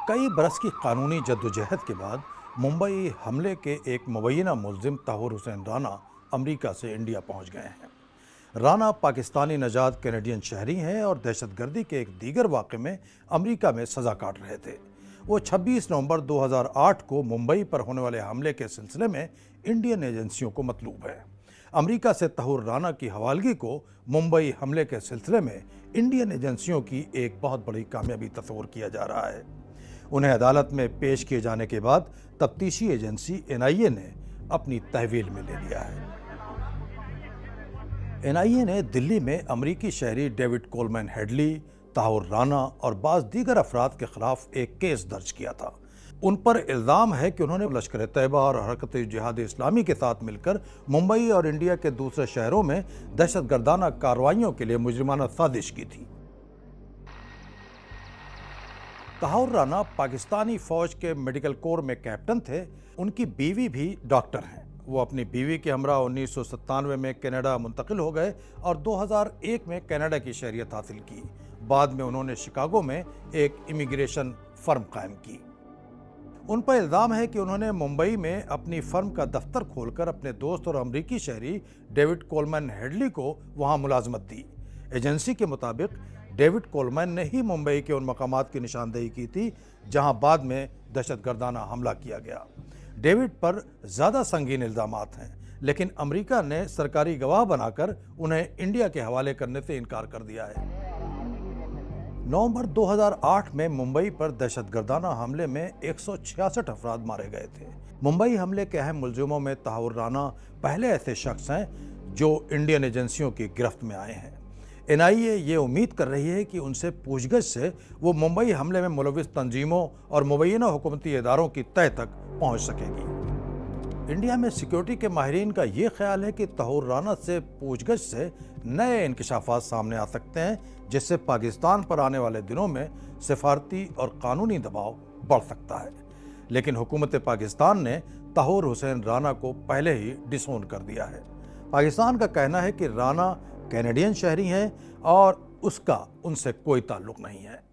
کئی برس کی قانونی جدوجہد کے بعد ممبئی حملے کے ایک مبینہ ملزم طاہر حسین رانا امریکہ سے انڈیا پہنچ گئے ہیں۔ رانا پاکستانی نژاد کینیڈین شہری ہیں اور دہشت گردی کے ایک دیگر واقعے میں امریکہ میں سزا کاٹ رہے تھے۔ وہ 26 نومبر 2008 کو ممبئی پر ہونے والے حملے کے سلسلے میں انڈین ایجنسیوں کو مطلوب ہیں۔ امریکہ سے طاہر رانا کی حوالگی کو ممبئی حملے کے سلسلے میں انڈین ایجنسیوں کی ایک بہت بڑی کامیابی تصور کیا جا رہا ہے۔ انہیں عدالت میں پیش کیے جانے کے بعد تفتیشی ایجنسی NIA نے اپنی تحویل میں لے لیا ہے۔ NIA نے دلی میں امریکی شہری David Coleman Headley, Tahir Rana اور بعض دیگر افراد کے خلاف ایک کیس درج کیا تھا۔ ان پر الزام ہے کہ انہوں نے لشکر طیبہ اور حرکت جہاد اسلامی کے ساتھ مل کر ممبئی اور انڈیا کے دوسرے شہروں میں دہشت گردانہ کارروائیوں کے لیے مجرمانہ سازش کی تھی۔ طاہر رانا پاکستانی فوج کے میڈیکل کور میں کیپٹن تھے۔ ان کی بیوی بھی ڈاکٹر ہیں۔ وہ اپنی بیوی کے ہمراہ 1997 میں کینیڈا منتقل ہو گئے اور 2001 میں کینیڈا کی شہریت حاصل کی۔ بعد میں انہوں نے شکاگو میں ایک امیگریشن فرم قائم کی۔ ان پر الزام ہے کہ انہوں نے ممبئی میں اپنی فرم کا دفتر کھول کر اپنے دوست اور امریکی شہری ڈیوڈ کولمین ہیڈلی کو وہاں ملازمت دی۔ ایجنسی کے مطابق ڈیوڈ کولمین نے ہی ممبئی کے ان مقامات کی نشاندہی کی تھی جہاں بعد میں دہشت گردانہ حملہ کیا گیا۔ ڈیوڈ پر زیادہ سنگین الزامات ہیں، لیکن امریکہ نے سرکاری گواہ بنا کر انہیں انڈیا کے حوالے کرنے سے انکار کر دیا ہے۔ نومبر 2008 میں ممبئی پر دہشت گردانہ حملے میں 166 افراد مارے گئے تھے۔ ممبئی حملے کے اہم ملزموں میں طاہر رانا پہلے ایسے شخص ہیں جو انڈین ایجنسیوں کی گرفت میں آئے ہیں۔ NIA یہ امید کر رہی ہے کہ ان سے پوچھ گچھ سے وہ ممبئی حملے میں ملوث تنظیموں اور مبینہ حکومتی اداروں کی تہہ تک پہنچ سکے گی۔ انڈیا میں سیکیورٹی کے ماہرین کا یہ خیال ہے کہ طاہر رانا سے پوچھ گچھ سے نئے انکشافات سامنے آ سکتے ہیں، جس سے پاکستان پر آنے والے دنوں میں سفارتی اور قانونی دباؤ بڑھ سکتا ہے۔ لیکن حکومت پاکستان نے طاہر حسین رانا کو پہلے ہی ڈس اون کر دیا ہے۔ پاکستان کا کہنا ہے کہ رانا کینیڈین شہری ہیں اور اس کا ان سے کوئی تعلق نہیں ہے۔